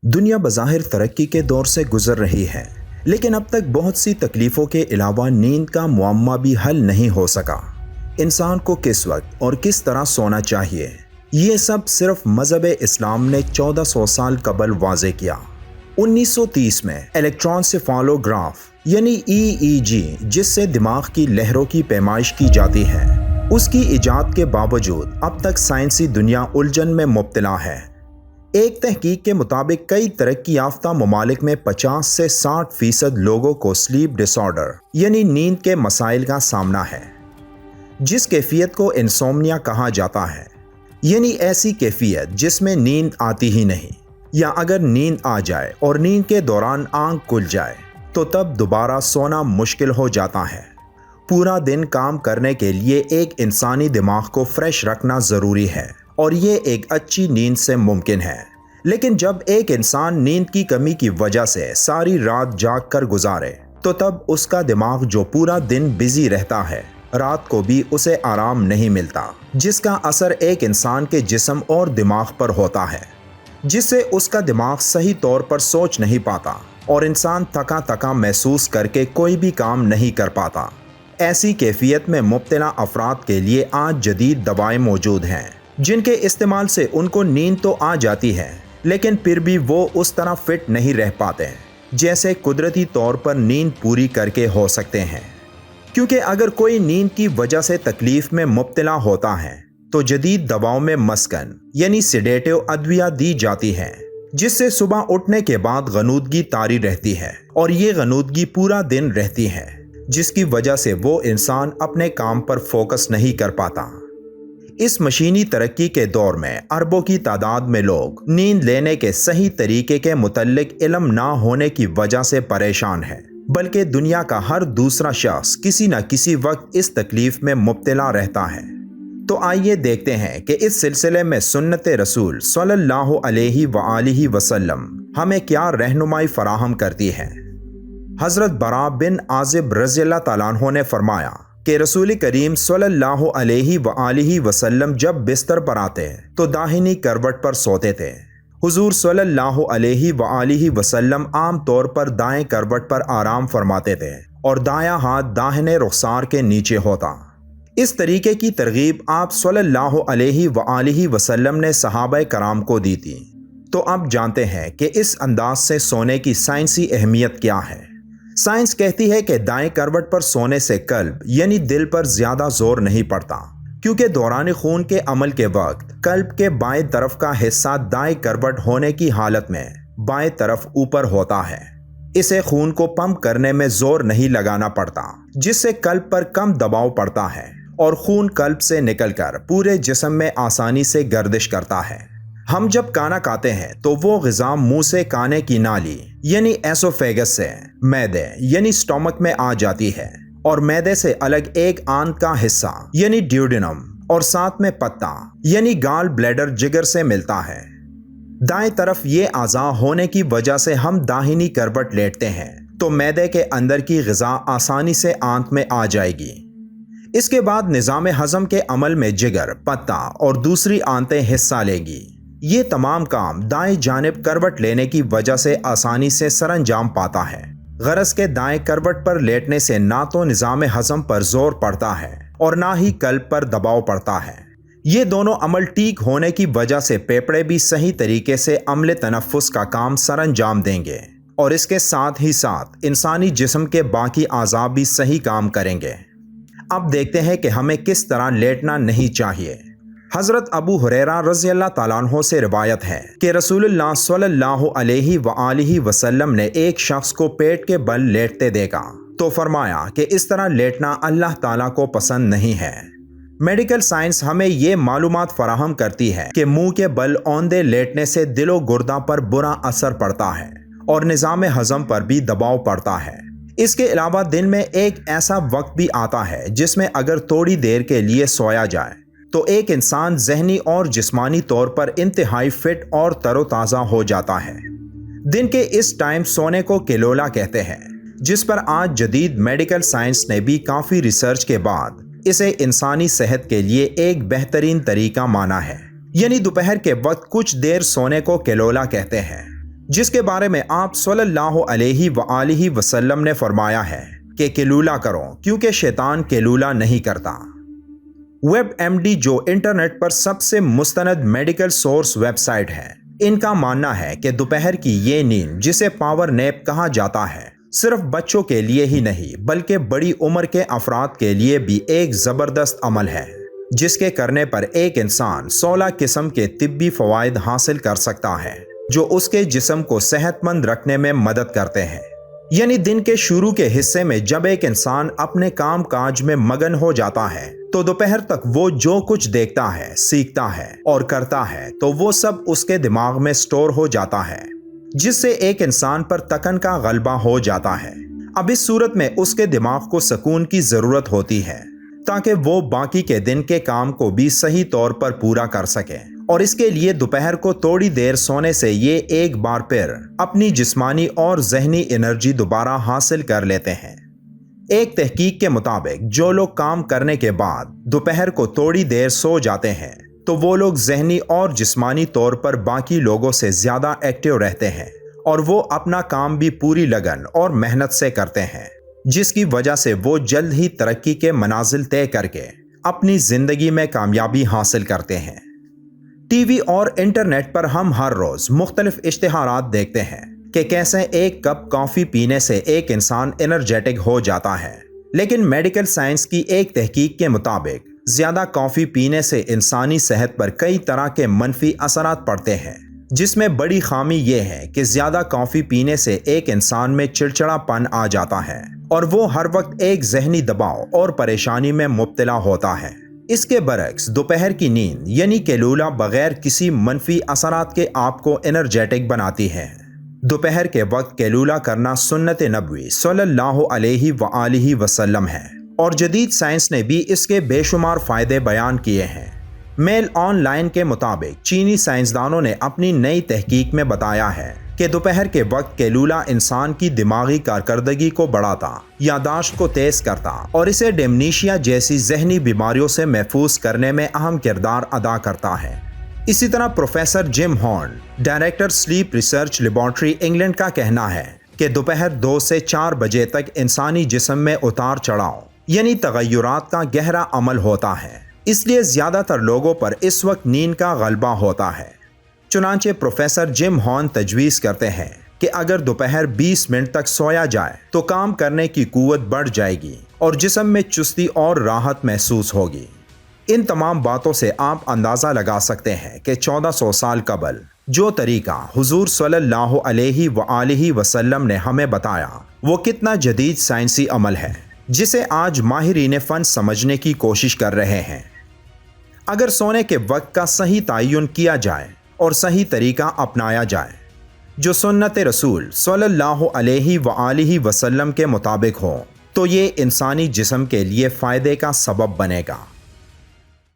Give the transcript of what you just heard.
دنیا بظاہر ترقی کے دور سے گزر رہی ہے، لیکن اب تک بہت سی تکلیفوں کے علاوہ نیند کا معمہ بھی حل نہیں ہو سکا۔ انسان کو کس وقت اور کس طرح سونا چاہیے، یہ سب صرف مذہب اسلام نے 1400 سال قبل واضح کیا۔ 1930 میں الیکٹرانسیفالوگراف یعنی EEG، جس سے دماغ کی لہروں کی پیمائش کی جاتی ہے، اس کی ایجاد کے باوجود اب تک سائنسی دنیا الجھن میں مبتلا ہے۔ ایک تحقیق کے مطابق کئی ترقی یافتہ ممالک میں 50 سے 60% لوگوں کو سلیپ ڈس آرڈر یعنی نیند کے مسائل کا سامنا ہے، جس کیفیت کو انسومنیا کہا جاتا ہے، یعنی ایسی کیفیت جس میں نیند آتی ہی نہیں، یا اگر نیند آ جائے اور نیند کے دوران آنکھ کھل جائے تو تب دوبارہ سونا مشکل ہو جاتا ہے۔ پورا دن کام کرنے کے لیے ایک انسانی دماغ کو فریش رکھنا ضروری ہے، اور یہ ایک اچھی نیند سے ممکن ہے۔ لیکن جب ایک انسان نیند کی کمی کی وجہ سے ساری رات جاگ کر گزارے تو تب اس کا دماغ جو پورا دن بزی رہتا ہے، رات کو بھی اسے آرام نہیں ملتا، جس کا اثر ایک انسان کے جسم اور دماغ پر ہوتا ہے، جس سے اس کا دماغ صحیح طور پر سوچ نہیں پاتا اور انسان تھکا تھکا محسوس کر کے کوئی بھی کام نہیں کر پاتا۔ ایسی کیفیت میں مبتلا افراد کے لیے آج جدید دوائیں موجود ہیں، جن کے استعمال سے ان کو نیند تو آ جاتی ہے، لیکن پھر بھی وہ اس طرح فٹ نہیں رہ پاتے جیسے قدرتی طور پر نیند پوری کر کے ہو سکتے ہیں۔ کیونکہ اگر کوئی نیند کی وجہ سے تکلیف میں مبتلا ہوتا ہے تو جدید دواؤں میں مسکن یعنی سیڈیٹو ادویہ دی جاتی ہیں، جس سے صبح اٹھنے کے بعد غنودگی طاری رہتی ہے، اور یہ غنودگی پورا دن رہتی ہے، جس کی وجہ سے وہ انسان اپنے کام پر فوکس نہیں کر پاتا۔ اس مشینی ترقی کے دور میں اربوں کی تعداد میں لوگ نیند لینے کے صحیح طریقے کے متعلق علم نہ ہونے کی وجہ سے پریشان ہیں، بلکہ دنیا کا ہر دوسرا شخص کسی نہ کسی وقت اس تکلیف میں مبتلا رہتا ہے۔ تو آئیے دیکھتے ہیں کہ اس سلسلے میں سنت رسول صلی اللہ علیہ وآلہ وسلم ہمیں کیا رہنمائی فراہم کرتی ہے۔ حضرت براء بن عازب رضی اللہ تعالیٰ عنہ نے فرمایا کہ رسول کریم صلی اللہ علیہ وآلہ وسلم جب بستر پر آتے تو داہنی کروٹ پر سوتے تھے۔ حضور صلی اللہ علیہ وآلہ وسلم عام طور پر دائیں کروٹ پر آرام فرماتے تھے اور دایاں ہاتھ داہنے رخسار کے نیچے ہوتا۔ اس طریقے کی ترغیب آپ صلی اللہ علیہ وآلہ وسلم نے صحابہ کرام کو دی تھی۔ تو اب جانتے ہیں کہ اس انداز سے سونے کی سائنسی اہمیت کیا ہے۔ سائنس کہتی ہے کہ دائیں کروٹ پر سونے سے قلب یعنی دل پر زیادہ زور نہیں پڑتا، کیونکہ دوران خون کے عمل کے وقت قلب کے بائیں طرف کا حصہ دائیں کروٹ ہونے کی حالت میں بائیں طرف اوپر ہوتا ہے۔ اسے خون کو پمپ کرنے میں زور نہیں لگانا پڑتا، جس سے قلب پر کم دباؤ پڑتا ہے اور خون قلب سے نکل کر پورے جسم میں آسانی سے گردش کرتا ہے۔ ہم جب کھانا کھاتے ہیں تو وہ غذا منہ سے کھانے کی نالی یعنی ایسوفیگس سے معدے یعنی سٹومک میں آ جاتی ہے، اور معدے سے الگ ایک آنت کا حصہ یعنی ڈیوڈینم اور ساتھ میں پتا یعنی گال بلیڈر جگر سے ملتا ہے۔ دائیں طرف یہ اعضاء ہونے کی وجہ سے ہم داہنی کروٹ لیٹتے ہیں تو معدے کے اندر کی غذا آسانی سے آنت میں آ جائے گی۔ اس کے بعد نظام ہضم کے عمل میں جگر، پتا اور دوسری آنتیں حصہ لیں گی۔ یہ تمام کام دائیں جانب کروٹ لینے کی وجہ سے آسانی سے سر انجام پاتا ہے۔ غرض کے دائیں کروٹ پر لیٹنے سے نہ تو نظام ہضم پر زور پڑتا ہے اور نہ ہی قلب پر دباؤ پڑتا ہے۔ یہ دونوں عمل ٹھیک ہونے کی وجہ سے پھیپھڑے بھی صحیح طریقے سے عمل تنفس کا کام سر انجام دیں گے، اور اس کے ساتھ ہی ساتھ انسانی جسم کے باقی اعضاء بھی صحیح کام کریں گے۔ اب دیکھتے ہیں کہ ہمیں کس طرح لیٹنا نہیں چاہیے۔ حضرت ابو ہریرہ رضی اللہ تعالیٰ عنہ سے روایت ہے کہ رسول اللہ صلی اللہ علیہ وآلہ وسلم نے ایک شخص کو پیٹ کے بل لیٹتے دیکھا تو فرمایا کہ اس طرح لیٹنا اللہ تعالیٰ کو پسند نہیں ہے۔ میڈیکل سائنس ہمیں یہ معلومات فراہم کرتی ہے کہ منہ کے بل اوندے لیٹنے سے دل و گردہ پر برا اثر پڑتا ہے اور نظام ہضم پر بھی دباؤ پڑتا ہے۔ اس کے علاوہ دن میں ایک ایسا وقت بھی آتا ہے جس میں اگر تھوڑی دیر کے لیے سویا جائے تو ایک انسان ذہنی اور جسمانی طور پر انتہائی فٹ اور تر و تازہ ہو جاتا ہے۔ دن کے اس ٹائم سونے کو کیلولا کہتے ہیں، جس پر آج جدید میڈیکل سائنس نے بھی کافی ریسرچ کے بعد اسے انسانی صحت کے لیے ایک بہترین طریقہ مانا ہے۔ یعنی دوپہر کے وقت کچھ دیر سونے کو کیلولا کہتے ہیں۔ جس کے بارے میں آپ صلی اللہ علیہ وآلہ وسلم نے فرمایا ہے کہ قیلولہ کرو کیونکہ شیطان قیلولہ نہیں کرتا۔ ویب ایم ڈی جو انٹرنیٹ پر سب سے مستند میڈیکل سورس ویب سائٹ ہے، ان کا ماننا ہے کہ دوپہر کی یہ نیند جسے پاور نیپ کہا جاتا ہے صرف بچوں کے لیے ہی نہیں بلکہ بڑی عمر کے افراد کے لیے بھی ایک زبردست عمل ہے، جس کے کرنے پر ایک انسان 16 قسم کے طبی فوائد حاصل کر سکتا ہے جو اس کے جسم کو صحت مند رکھنے میں مدد کرتے ہیں۔ یعنی دن کے شروع کے حصے میں جب ایک انسان اپنے کام کاج میں مگن ہو جاتا ہے تو دوپہر تک وہ جو کچھ دیکھتا ہے، سیکھتا ہے اور کرتا ہے تو وہ سب اس کے دماغ میں سٹور ہو جاتا ہے، جس سے ایک انسان پر تکن کا غلبہ ہو جاتا ہے۔ اب اس صورت میں اس کے دماغ کو سکون کی ضرورت ہوتی ہے تاکہ وہ باقی کے دن کے کام کو بھی صحیح طور پر پورا کر سکے، اور اس کے لیے دوپہر کو تھوڑی دیر سونے سے یہ ایک بار پھر اپنی جسمانی اور ذہنی انرجی دوبارہ حاصل کر لیتے ہیں۔ ایک تحقیق کے مطابق جو لوگ کام کرنے کے بعد دوپہر کو تھوڑی دیر سو جاتے ہیں تو وہ لوگ ذہنی اور جسمانی طور پر باقی لوگوں سے زیادہ ایکٹیو رہتے ہیں اور وہ اپنا کام بھی پوری لگن اور محنت سے کرتے ہیں، جس کی وجہ سے وہ جلد ہی ترقی کے منازل طے کر کے اپنی زندگی میں کامیابی حاصل کرتے ہیں۔ ٹی وی اور انٹرنیٹ پر ہم ہر روز مختلف اشتہارات دیکھتے ہیں کہ کیسے ایک کپ کافی پینے سے ایک انسان انرجیٹک ہو جاتا ہے، لیکن میڈیکل سائنس کی ایک تحقیق کے مطابق زیادہ کافی پینے سے انسانی صحت پر کئی طرح کے منفی اثرات پڑتے ہیں، جس میں بڑی خامی یہ ہے کہ زیادہ کافی پینے سے ایک انسان میں چڑچڑا پن آ جاتا ہے اور وہ ہر وقت ایک ذہنی دباؤ اور پریشانی میں مبتلا ہوتا ہے۔ اس کے برعکس دوپہر کی نیند یعنی قیلولہ بغیر کسی منفی اثرات کے آپ کو انرجیٹک بناتی ہے۔ دوپہر کے وقت قیلولہ کرنا سنت نبوی صلی اللہ علیہ وآلہ وسلم ہے، اور جدید سائنس نے بھی اس کے بے شمار فائدے بیان کیے ہیں۔ میل آن لائن کے مطابق چینی سائنسدانوں نے اپنی نئی تحقیق میں بتایا ہے کہ دوپہر کے وقت قیلولہ انسان کی دماغی کارکردگی کو بڑھاتا، یادداشت کو تیز کرتا اور اسے ڈیمنیشیا جیسی ذہنی بیماریوں سے محفوظ کرنے میں اہم کردار ادا کرتا ہے۔ اسی طرح professor Jim Horne, director sleep research laboratory England کا کہنا ہے کہ دوپہر 2 سے 4 بجے تک انسانی جسم میں اتار چڑھاؤ یعنی تغیرات کا گہرا عمل ہوتا ہے، اس لیے زیادہ تر لوگوں پر اس وقت نیند کا غلبہ ہوتا ہے۔ چنانچہ پروفیسر جم ہارن تجویز کرتے ہیں کہ اگر دوپہر 20 منٹ تک سویا جائے تو کام کرنے کی قوت بڑھ جائے گی اور جسم میں چستی اور راحت محسوس ہوگی۔ ان تمام باتوں سے آپ اندازہ لگا سکتے ہیں کہ 1400 سال قبل جو طریقہ حضور صلی اللہ علیہ وآلہ وسلم نے ہمیں بتایا وہ کتنا جدید سائنسی عمل ہے جسے آج ماہرین فن سمجھنے کی کوشش کر رہے ہیں۔ اگر سونے کے وقت کا صحیح تعین کیا جائے اور صحیح طریقہ اپنایا جائے جو سنت رسول صلی اللہ علیہ وآلہ وسلم کے مطابق ہو تو یہ انسانی جسم کے لیے فائدے کا سبب بنے گا۔